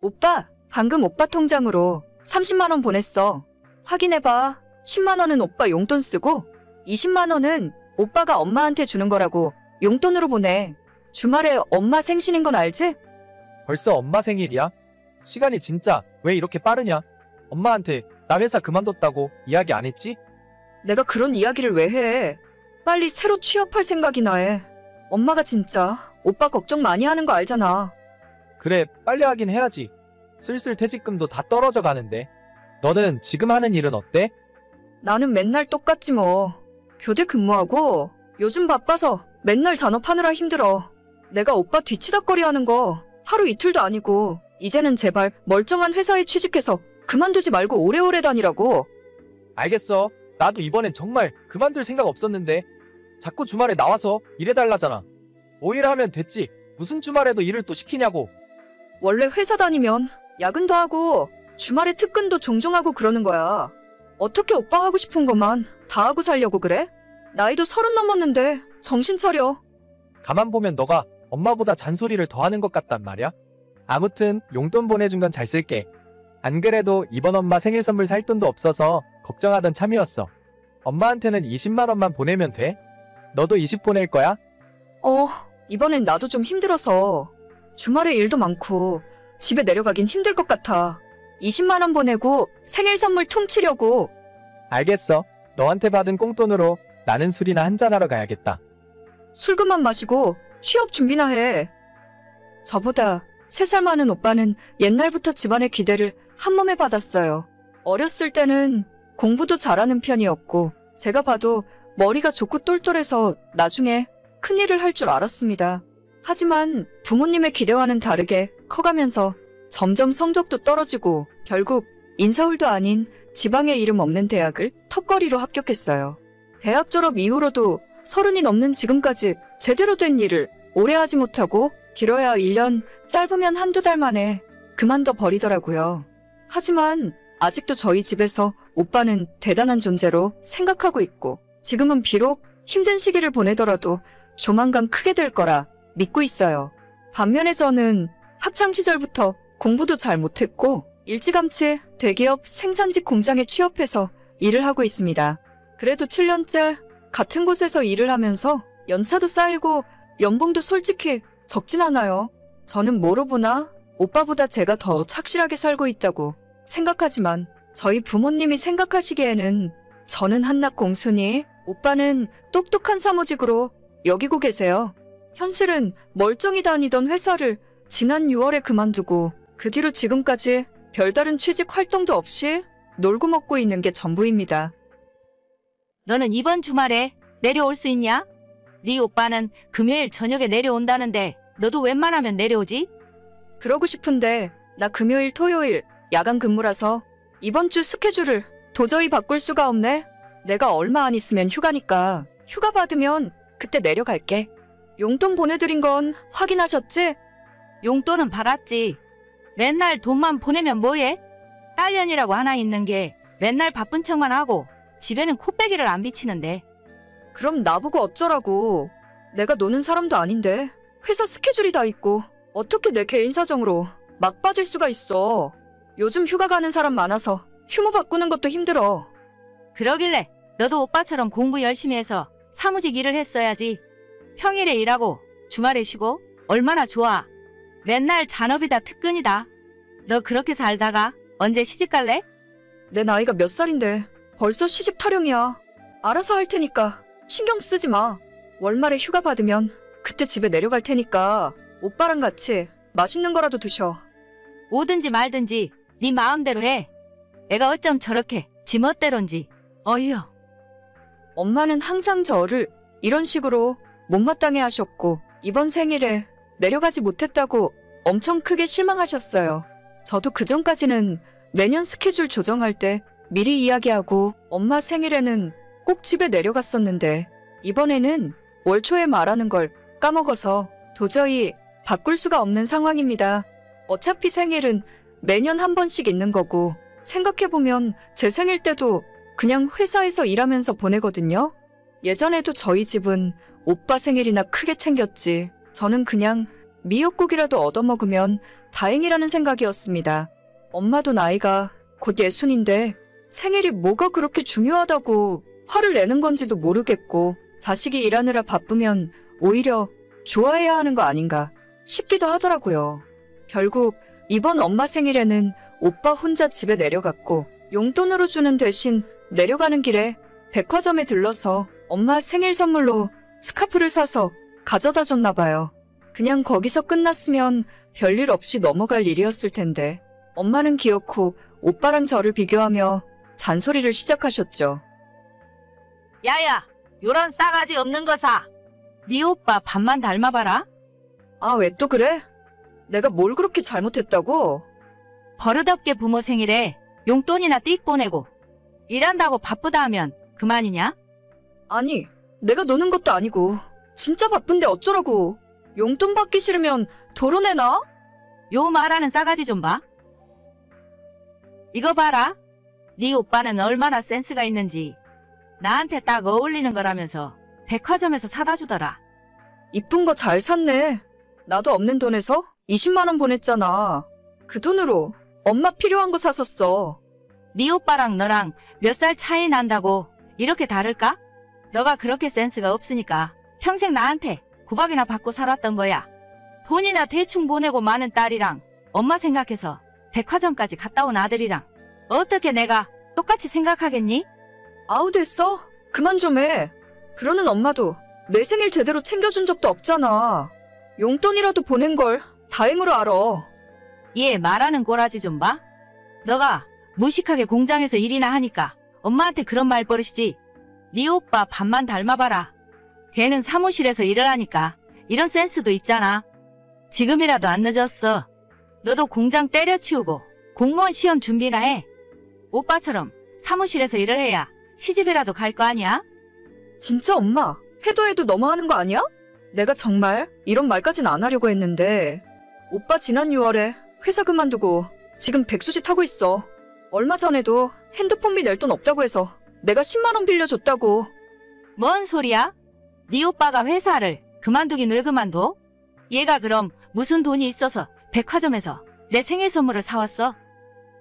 오빠, 방금 오빠 통장으로 30만 원 보냈어. 확인해봐. 10만 원은 오빠 용돈 쓰고 20만 원은 오빠가 엄마한테 주는 거라고 용돈으로 보내. 주말에 엄마 생신인 건 알지? 벌써 엄마 생일이야? 시간이 진짜 왜 이렇게 빠르냐? 엄마한테 나 회사 그만뒀다고 이야기 안 했지? 내가 그런 이야기를 왜 해? 빨리 새로 취업할 생각이나 해. 엄마가 진짜 오빠 걱정 많이 하는 거 알잖아. 그래, 빨리 하긴 해야지. 슬슬 퇴직금도 다 떨어져 가는데. 너는 지금 하는 일은 어때? 나는 맨날 똑같지 뭐. 교대 근무하고 요즘 바빠서 맨날 잔업하느라 힘들어. 내가 오빠 뒤치다꺼리 하는 거 하루 이틀도 아니고 이제는 제발 멀쩡한 회사에 취직해서 그만두지 말고 오래오래 다니라고. 알겠어. 나도 이번엔 정말 그만둘 생각 없었는데 자꾸 주말에 나와서 일해달라잖아. 5일 하면 됐지. 무슨 주말에도 일을 또 시키냐고. 원래 회사 다니면 야근도 하고 주말에 특근도 종종 하고 그러는 거야. 어떻게 오빠 하고 싶은 것만 다 하고 살려고 그래? 나이도 30 넘었는데 정신 차려. 가만 보면 너가 엄마보다 잔소리를 더 하는 것 같단 말이야. 아무튼 용돈 보내준 건 잘 쓸게. 안 그래도 이번 엄마 생일 선물 살 돈도 없어서 걱정하던 참이었어. 엄마한테는 20만 원만 보내면 돼. 너도 20 보낼 거야? 이번엔 나도 좀 힘들어서 주말에 일도 많고 집에 내려가긴 힘들 것 같아. 20만 원 보내고 생일 선물 퉁치려고. 알겠어. 너한테 받은 꽁돈으로 나는 술이나 한잔하러 가야겠다. 술 그만 마시고 취업 준비나 해. 저보다 3살 많은 오빠는 옛날부터 집안의 기대를 한몸에 받았어요. 어렸을 때는 공부도 잘하는 편이었고 제가 봐도 머리가 좋고 똘똘해서 나중에 큰일을 할 줄 알았습니다. 하지만 부모님의 기대와는 다르게 커가면서 점점 성적도 떨어지고 결국 인서울도 아닌 지방에 이름 없는 대학을 턱걸이로 합격했어요. 대학 졸업 이후로도 30이 넘는 지금까지 제대로 된 일을 오래 하지 못하고 길어야 1년, 짧으면 한두 달 만에 그만둬 버리더라고요. 하지만 아직도 저희 집에서 오빠는 대단한 존재로 생각하고 있고 지금은 비록 힘든 시기를 보내더라도 조만간 크게 될 거라 믿고 있어요. 반면에 저는 학창시절부터 공부도 잘 못했고 일찌감치 대기업 생산직 공장에 취업해서 일을 하고 있습니다. 그래도 7년째 같은 곳에서 일을 하면서 연차도 쌓이고 연봉도 솔직히 적진 않아요. 저는 뭐로 보나 오빠보다 제가 더 착실하게 살고 있다고 생각하지만 저희 부모님이 생각하시기에는 저는 한낱 공순이, 오빠는 똑똑한 사무직으로 여기고 계세요. 현실은 멀쩡히 다니던 회사를 지난 6월에 그만두고 그 뒤로 지금까지 별다른 취직 활동도 없이 놀고 먹고 있는 게 전부입니다. 너는 이번 주말에 내려올 수 있냐? 네 오빠는 금요일 저녁에 내려온다는데 너도 웬만하면 내려오지? 그러고 싶은데 나 금요일 토요일 야간 근무라서 이번 주 스케줄을 도저히 바꿀 수가 없네. 내가 얼마 안 있으면 휴가니까 휴가 받으면 그때 내려갈게. 용돈 보내드린 건 확인하셨지? 용돈은 받았지. 맨날 돈만 보내면 뭐해? 딸년이라고 하나 있는 게 맨날 바쁜 척만 하고 집에는 코빼기를 안 비치는데. 그럼 나보고 어쩌라고. 내가 노는 사람도 아닌데 회사 스케줄이 다 있고 어떻게 내 개인 사정으로 막 빠질 수가 있어. 요즘 휴가 가는 사람 많아서 휴무 바꾸는 것도 힘들어. 그러길래 너도 오빠처럼 공부 열심히 해서 사무직 일을 했어야지. 평일에 일하고 주말에 쉬고 얼마나 좋아. 맨날 잔업이다 특근이다. 너 그렇게 살다가 언제 시집갈래? 내 나이가 몇 살인데 벌써 시집 타령이야. 알아서 할 테니까 신경 쓰지 마. 월말에 휴가 받으면 그때 집에 내려갈 테니까 오빠랑 같이 맛있는 거라도 드셔. 오든지 말든지 네 마음대로 해. 애가 어쩜 저렇게 지 멋대로인지. 어휴. 엄마는 항상 저를 이런 식으로 못마땅해 하셨고 이번 생일에 내려가지 못했다고 엄청 크게 실망하셨어요. 저도 그전까지는 매년 스케줄 조정할 때 미리 이야기하고 엄마 생일에는 꼭 집에 내려갔었는데 이번에는 월 초에 말하는 걸 까먹어서 도저히 바꿀 수가 없는 상황입니다. 어차피 생일은 매년 한 번씩 있는 거고 생각해보면 제 생일 때도 그냥 회사에서 일하면서 보내거든요. 예전에도 저희 집은 오빠 생일이나 크게 챙겼지. 저는 그냥 미역국이라도 얻어먹으면 다행이라는 생각이었습니다. 엄마도 나이가 곧 60인데 생일이 뭐가 그렇게 중요하다고 화를 내는 건지도 모르겠고 자식이 일하느라 바쁘면 오히려 좋아해야 하는 거 아닌가 싶기도 하더라고요. 결국 이번 엄마 생일에는 오빠 혼자 집에 내려갔고 용돈으로 주는 대신 내려가는 길에 백화점에 들러서 엄마 생일 선물로 스카프를 사서 가져다 줬나 봐요. 그냥 거기서 끝났으면 별일 없이 넘어갈 일이었을 텐데 엄마는 기어코 오빠랑 저를 비교하며 잔소리를 시작하셨죠. 야야, 요런 싸가지 없는 거 사. 네 오빠 반만 닮아봐라. 아, 왜 또 그래? 내가 뭘 그렇게 잘못했다고? 버릇없게 부모 생일에 용돈이나 띡 보내고 일한다고 바쁘다 하면 그만이냐? 아니, 내가 노는 것도 아니고 진짜 바쁜데 어쩌라고. 용돈 받기 싫으면 도로내나? 요 말하는 싸가지 좀 봐. 이거 봐라. 네 오빠는 얼마나 센스가 있는지. 나한테 딱 어울리는 거라면서 백화점에서 사다 주더라. 이쁜 거 잘 샀네. 나도 없는 돈에서 20만 원 보냈잖아. 그 돈으로 엄마 필요한 거 샀었어. 네 오빠랑 너랑 몇 살 차이 난다고 이렇게 다를까? 너가 그렇게 센스가 없으니까 평생 나한테 구박이나 받고 살았던 거야. 돈이나 대충 보내고 마는 딸이랑 엄마 생각해서 백화점까지 갔다 온 아들이랑 어떻게 내가 똑같이 생각하겠니? 아우, 됐어. 그만 좀 해. 그러는 엄마도 내 생일 제대로 챙겨준 적도 없잖아. 용돈이라도 보낸 걸 다행으로 알아. 얘 말하는 꼬라지 좀 봐. 너가 무식하게 공장에서 일이나 하니까 엄마한테 그런 말버릇이지. 네 오빠 반만 닮아봐라. 걔는 사무실에서 일을 하니까 이런 센스도 있잖아. 지금이라도 안 늦었어. 너도 공장 때려치우고 공무원 시험 준비나 해. 오빠처럼 사무실에서 일을 해야 시집이라도 갈 거 아니야? 진짜 엄마, 해도 해도 너무하는 거 아니야? 내가 정말 이런 말까진 안 하려고 했는데 오빠 지난 6월에 회사 그만두고 지금 백수짓 하고 있어. 얼마 전에도 핸드폰비 낼 돈 없다고 해서 내가 10만 원 빌려줬다고. 뭔 소리야? 네 오빠가 회사를 그만두긴 왜 그만둬? 얘가 그럼 무슨 돈이 있어서 백화점에서 내 생일 선물을 사왔어?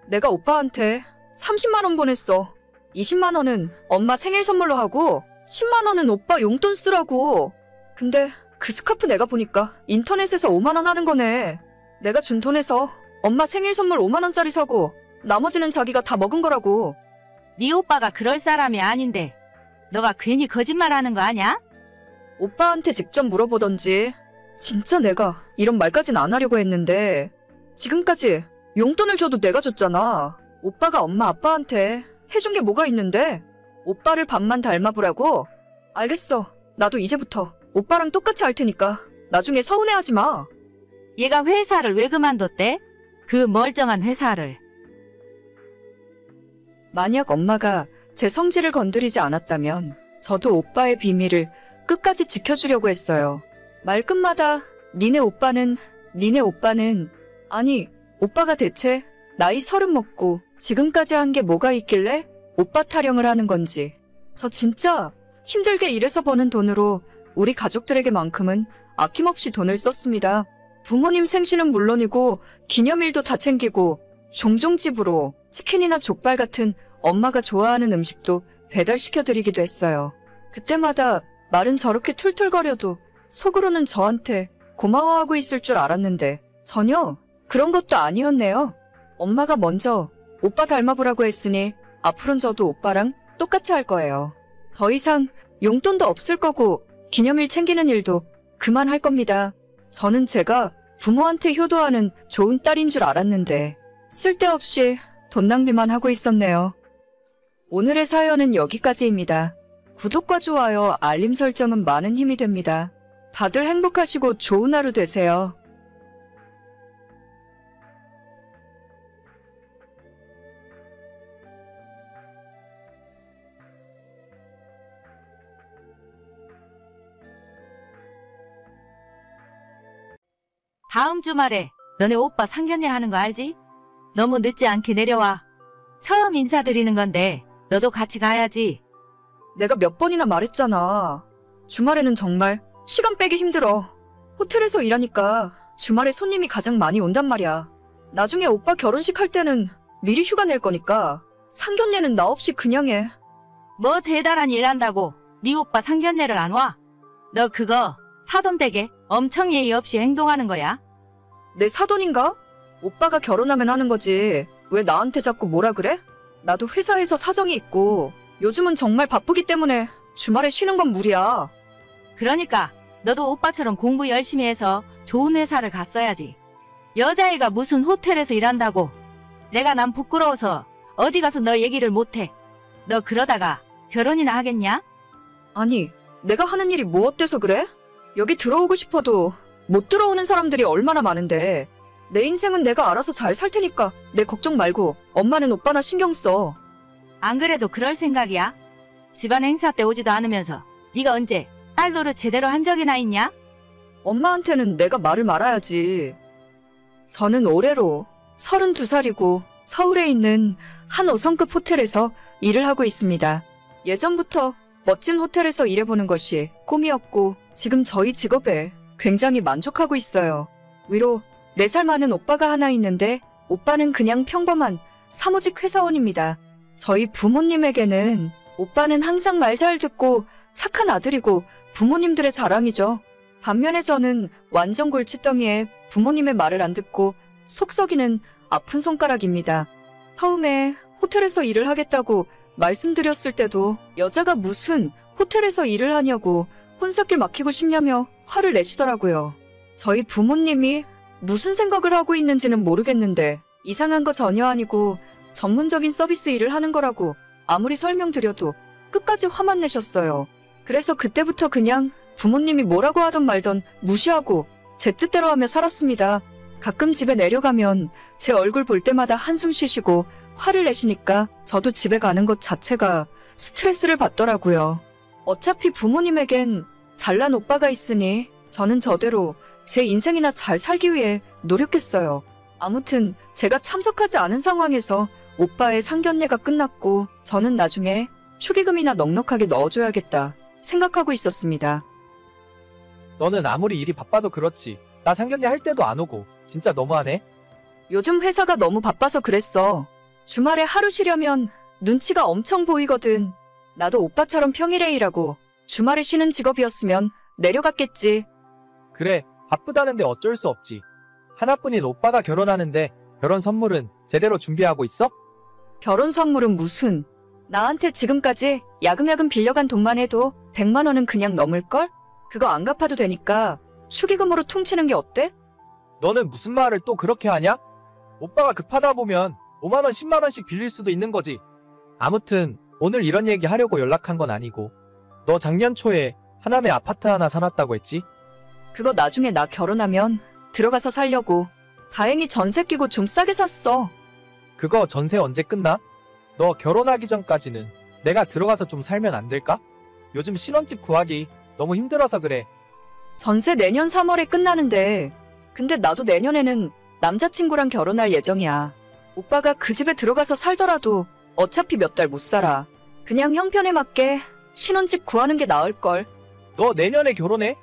내가 오빠한테 30만 원 보냈어. 20만 원은 엄마 생일 선물로 하고 10만 원은 오빠 용돈 쓰라고. 근데 그 스카프 내가 보니까 인터넷에서 5만 원 하는 거네. 내가 준 돈에서 엄마 생일 선물 5만 원짜리 사고 나머지는 자기가 다 먹은 거라고. 네 오빠가 그럴 사람이 아닌데 너가 괜히 거짓말하는 거 아냐? 오빠한테 직접 물어보던지. 진짜 내가 이런 말까진 안 하려고 했는데 지금까지 용돈을 줘도 내가 줬잖아. 오빠가 엄마 아빠한테 해준 게 뭐가 있는데? 오빠를 반만 닮아보라고? 알겠어. 나도 이제부터 오빠랑 똑같이 할 테니까 나중에 서운해하지 마. 얘가 회사를 왜 그만뒀대? 그 멀쩡한 회사를. 만약 엄마가 제 성질을 건드리지 않았다면 저도 오빠의 비밀을 끝까지 지켜주려고 했어요. 말끝마다 니네 오빠는 아니, 오빠가 대체 나이 30 먹고 지금까지 한 게 뭐가 있길래 오빠 타령을 하는 건지. 저 진짜 힘들게 일해서 버는 돈으로 우리 가족들에게만큼은 아낌없이 돈을 썼습니다. 부모님 생신은 물론이고 기념일도 다 챙기고 종종 집으로 치킨이나 족발 같은 엄마가 좋아하는 음식도 배달시켜드리기도 했어요. 그때마다 말은 저렇게 툴툴거려도 속으로는 저한테 고마워하고 있을 줄 알았는데 전혀 그런 것도 아니었네요. 엄마가 먼저 오빠 닮아보라고 했으니 앞으론 저도 오빠랑 똑같이 할 거예요. 더 이상 용돈도 없을 거고 기념일 챙기는 일도 그만할 겁니다. 저는 제가 부모한테 효도하는 좋은 딸인 줄 알았는데 쓸데없이 돈 낭비만 하고 있었네요. 오늘의 사연은 여기까지입니다. 구독과 좋아요, 알림 설정은 많은 힘이 됩니다. 다들 행복하시고 좋은 하루 되세요. 다음 주말에 너네 오빠 상견례 하는 거 알지? 너무 늦지 않게 내려와. 처음 인사드리는 건데 너도 같이 가야지. 내가 몇 번이나 말했잖아. 주말에는 정말 시간 빼기 힘들어. 호텔에서 일하니까 주말에 손님이 가장 많이 온단 말이야. 나중에 오빠 결혼식 할 때는 미리 휴가 낼 거니까 상견례는 나 없이 그냥 해. 뭐 대단한 일 한다고 네 오빠 상견례를 안 와? 너 그거 사돈 댁에 엄청 예의 없이 행동하는 거야. 내 사돈인가? 오빠가 결혼하면 하는 거지. 왜 나한테 자꾸 뭐라 그래? 나도 회사에서 사정이 있고 요즘은 정말 바쁘기 때문에 주말에 쉬는 건 무리야. 그러니까 너도 오빠처럼 공부 열심히 해서 좋은 회사를 갔어야지. 여자애가 무슨 호텔에서 일한다고. 내가 난 부끄러워서 어디 가서 너 얘기를 못해. 너 그러다가 결혼이나 하겠냐? 아니, 내가 하는 일이 뭐 어때서 그래? 여기 들어오고 싶어도 못 들어오는 사람들이 얼마나 많은데. 내 인생은 내가 알아서 잘 살 테니까 내 걱정 말고 엄마는 오빠나 신경 써. 안 그래도 그럴 생각이야? 집안 행사 때 오지도 않으면서 네가 언제 딸 노릇 제대로 한 적이나 있냐? 엄마한테는 내가 말을 말아야지. 저는 올해로 32살이고 서울에 있는 한 5성급 호텔에서 일을 하고 있습니다. 예전부터 멋진 호텔에서 일해보는 것이 꿈이었고 지금 저희 직업에 굉장히 만족하고 있어요. 위로 4살 많은 오빠가 하나 있는데 오빠는 그냥 평범한 사무직 회사원입니다. 저희 부모님에게는 오빠는 항상 말 잘 듣고 착한 아들이고 부모님들의 자랑이죠. 반면에 저는 완전 골칫덩이에 부모님의 말을 안 듣고 속 썩이는 아픈 손가락입니다. 처음에 호텔에서 일을 하겠다고 말씀드렸을 때도 여자가 무슨 호텔에서 일을 하냐고 혼삿길 막히고 싶냐며 화를 내시더라고요. 저희 부모님이 무슨 생각을 하고 있는지는 모르겠는데 이상한 거 전혀 아니고 전문적인 서비스 일을 하는 거라고 아무리 설명드려도 끝까지 화만 내셨어요. 그래서 그때부터 그냥 부모님이 뭐라고 하던 말던 무시하고 제 뜻대로 하며 살았습니다. 가끔 집에 내려가면 제 얼굴 볼 때마다 한숨 쉬시고 화를 내시니까 저도 집에 가는 것 자체가 스트레스를 받더라고요. 어차피 부모님에겐 잘난 오빠가 있으니 저는 저대로 제 인생이나 잘 살기 위해 노력했어요. 아무튼 제가 참석하지 않은 상황에서 오빠의 상견례가 끝났고 저는 나중에 축의금이나 넉넉하게 넣어줘야겠다 생각하고 있었습니다. 너는 아무리 일이 바빠도 그렇지. 나 상견례 할 때도 안 오고. 진짜 너무하네. 요즘 회사가 너무 바빠서 그랬어. 주말에 하루 쉬려면 눈치가 엄청 보이거든. 나도 오빠처럼 평일에 일하고 주말에 쉬는 직업이었으면 내려갔겠지. 그래, 바쁘다는데 어쩔 수 없지. 하나뿐인 오빠가 결혼하는데 결혼 선물은 제대로 준비하고 있어? 결혼 선물은 무슨. 나한테 지금까지 야금야금 빌려간 돈만 해도 100만 원은 그냥 넘을걸? 그거 안 갚아도 되니까 축의금으로 퉁치는 게 어때? 너는 무슨 말을 또 그렇게 하냐? 오빠가 급하다 보면 5만 원, 10만 원씩 빌릴 수도 있는 거지. 아무튼 오늘 이런 얘기 하려고 연락한 건 아니고 너 작년 초에 하남에 아파트 하나 사놨다고 했지? 그거 나중에 나 결혼하면 들어가서 살려고. 다행히 전세 끼고 좀 싸게 샀어. 그거 전세 언제 끝나? 너 결혼하기 전까지는 내가 들어가서 좀 살면 안 될까? 요즘 신혼집 구하기 너무 힘들어서 그래. 전세 내년 3월에 끝나는데 근데 나도 내년에는 남자친구랑 결혼할 예정이야. 오빠가 그 집에 들어가서 살더라도 어차피 몇 달 못 살아. 그냥 형편에 맞게 신혼집 구하는 게 나을걸. 너 내년에 결혼해?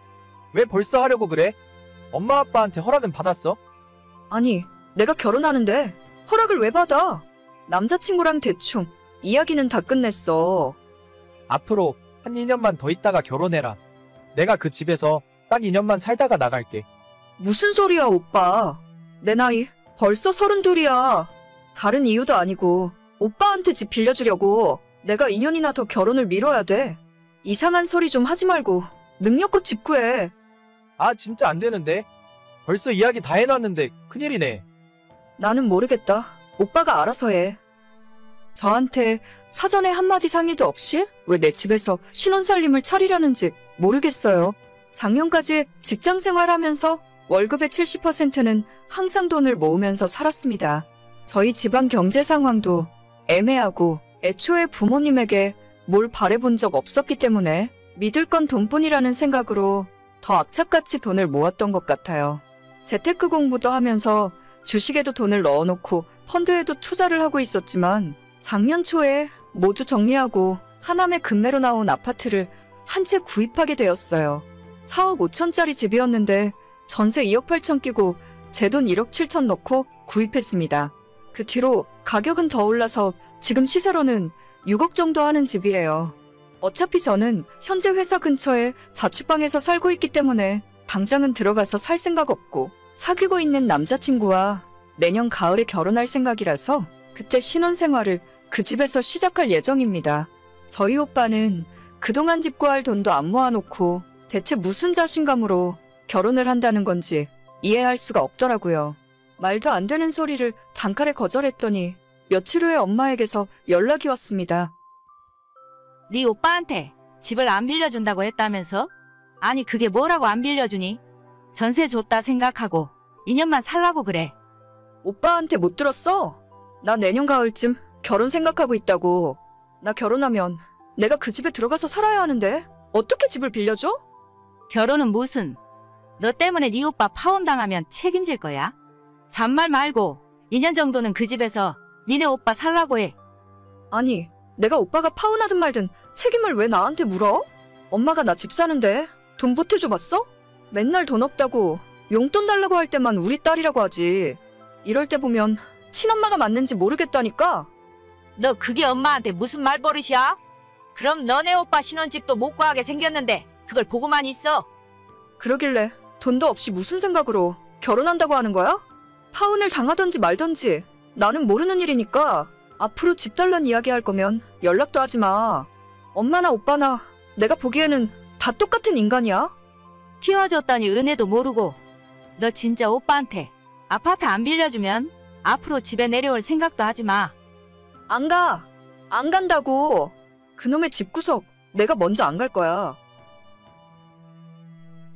왜 벌써 하려고 그래? 엄마 아빠한테 허락은 받았어? 아니, 내가 결혼하는데 허락을 왜 받아? 남자친구랑 대충 이야기는 다 끝냈어. 앞으로 한 2년만 더 있다가 결혼해라. 내가 그 집에서 딱 2년만 살다가 나갈게. 무슨 소리야, 오빠. 내 나이 벌써 32이야. 다른 이유도 아니고 오빠한테 집 빌려주려고 내가 2년이나 더 결혼을 미뤄야 돼. 이상한 소리 좀 하지 말고 능력껏 집 구해. 아 진짜 안 되는데. 벌써 이야기 다 해놨는데 큰일이네. 나는 모르겠다. 오빠가 알아서 해. 저한테 사전에 한마디 상의도 없이 왜 내 집에서 신혼살림을 차리라는지 모르겠어요. 작년까지 직장 생활하면서 월급의 70%는 항상 돈을 모으면서 살았습니다. 저희 집안 경제 상황도 애매하고 애초에 부모님에게 뭘 바래본 적 없었기 때문에 믿을 건 돈뿐이라는 생각으로 더 악착같이 돈을 모았던 것 같아요. 재테크 공부도 하면서 주식에도 돈을 넣어놓고 펀드에도 투자를 하고 있었지만 작년 초에 모두 정리하고 하남에 급매로 나온 아파트를 한 채 구입하게 되었어요. 4억 5천짜리 집이었는데 전세 2억 8천 끼고 제 돈 1억 7천 넣고 구입했습니다. 그 뒤로 가격은 더 올라서 지금 시세로는 6억 정도 하는 집이에요. 어차피 저는 현재 회사 근처에 자취방에서 살고 있기 때문에 당장은 들어가서 살 생각 없고 사귀고 있는 남자친구와 내년 가을에 결혼할 생각이라서 그때 신혼생활을 그 집에서 시작할 예정입니다. 저희 오빠는 그동안 집 구할 돈도 안 모아놓고 대체 무슨 자신감으로 결혼을 한다는 건지 이해할 수가 없더라고요. 말도 안 되는 소리를 단칼에 거절했더니 며칠 후에 엄마에게서 연락이 왔습니다. 네 오빠한테 집을 안 빌려준다고 했다면서? 아니 그게 뭐라고 안 빌려주니? 전세 줬다 생각하고 2년만 살라고 그래. 오빠한테 못 들었어? 나 내년 가을쯤 결혼 생각하고 있다고. 나 결혼하면 내가 그 집에 들어가서 살아야 하는데 어떻게 집을 빌려줘? 결혼은 무슨? 너 때문에 네 오빠 파혼당하면 책임질 거야. 잔말 말고 2년 정도는 그 집에서 니네 오빠 살라고 해. 아니, 내가 오빠가 파혼하든 말든 책임을 왜 나한테 물어? 엄마가 나 집 사는데 돈 보태줘 봤어? 맨날 돈 없다고 용돈 달라고 할 때만 우리 딸이라고 하지. 이럴 때 보면 친엄마가 맞는지 모르겠다니까. 너 그게 엄마한테 무슨 말버릇이야? 그럼 너네 오빠 신혼집도 못 구하게 생겼는데 그걸 보고만 있어. 그러길래 돈도 없이 무슨 생각으로 결혼한다고 하는 거야? 파혼을 당하던지 말던지 나는 모르는 일이니까 앞으로 집 달란 이야기 할 거면 연락도 하지 마. 엄마나 오빠나 내가 보기에는 다 똑같은 인간이야. 키워줬더니 은혜도 모르고. 너 진짜 오빠한테 아파트 안 빌려주면 앞으로 집에 내려올 생각도 하지 마. 안 가. 안 간다고. 그놈의 집구석 내가 먼저 안 갈 거야.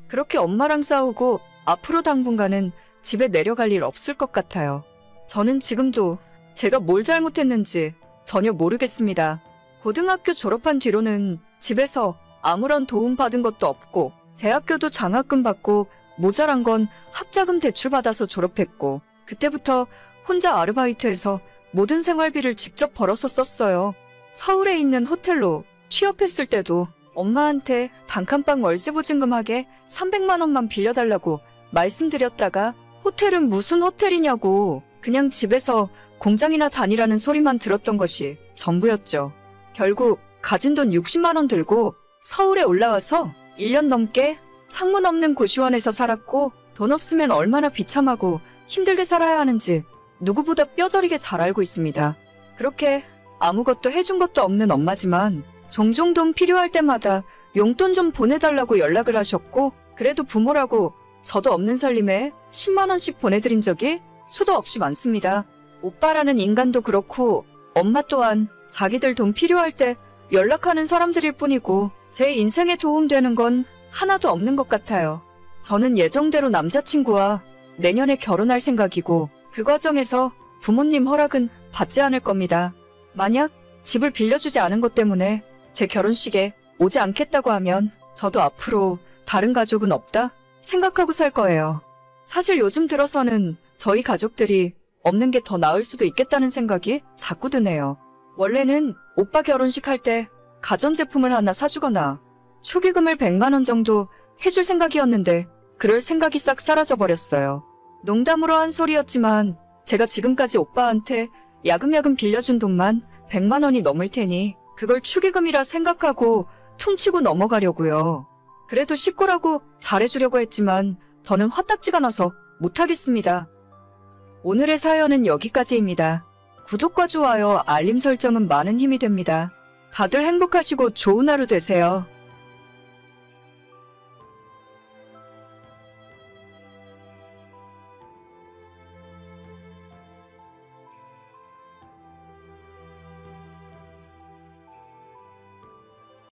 그렇게 엄마랑 싸우고 앞으로 당분간은 집에 내려갈 일 없을 것 같아요. 저는 지금도 제가 뭘 잘못했는지 전혀 모르겠습니다. 고등학교 졸업한 뒤로는 집에서 아무런 도움 받은 것도 없고 대학교도 장학금 받고 모자란 건 학자금 대출 받아서 졸업했고 그때부터 혼자 아르바이트해서 모든 생활비를 직접 벌어서 썼어요. 서울에 있는 호텔로 취업했을 때도 엄마한테 단칸방 월세 보증금하게 300만 원만 빌려달라고 말씀드렸다가 호텔은 무슨 호텔이냐고 그냥 집에서 공장이나 다니라는 소리만 들었던 것이 전부였죠. 결국 가진 돈 60만 원 들고 서울에 올라와서 1년 넘게 창문 없는 고시원에서 살았고 돈 없으면 얼마나 비참하고 힘들게 살아야 하는지 누구보다 뼈저리게 잘 알고 있습니다. 그렇게 아무것도 해준 것도 없는 엄마지만 종종 돈 필요할 때마다 용돈 좀 보내달라고 연락을 하셨고 그래도 부모라고 저도 없는 살림에 10만 원씩 보내드린 적이 수도 없이 많습니다. 오빠라는 인간도 그렇고 엄마 또한 자기들 돈 필요할 때 연락하는 사람들일 뿐이고 제 인생에 도움되는 건 하나도 없는 것 같아요. 저는 예정대로 남자친구와 내년에 결혼할 생각이고 그 과정에서 부모님 허락은 받지 않을 겁니다. 만약 집을 빌려주지 않은 것 때문에 제 결혼식에 오지 않겠다고 하면 저도 앞으로 다른 가족은 없다 생각하고 살 거예요. 사실 요즘 들어서는 저희 가족들이 없는 게 더 나을 수도 있겠다는 생각이 자꾸 드네요. 원래는 오빠 결혼식 할 때 가전제품을 하나 사주거나 축의금을 100만 원 정도 해줄 생각이었는데 그럴 생각이 싹 사라져버렸어요. 농담으로 한 소리였지만 제가 지금까지 오빠한테 야금야금 빌려준 돈만 100만 원이 넘을 테니 그걸 축의금이라 생각하고 퉁치고 넘어가려고요. 그래도 식구라고 잘해주려고 했지만 더는 화딱지가 나서 못하겠습니다. 오늘의 사연은 여기까지입니다. 구독과 좋아요, 알림 설정은 많은 힘이 됩니다. 다들 행복하시고 좋은 하루 되세요.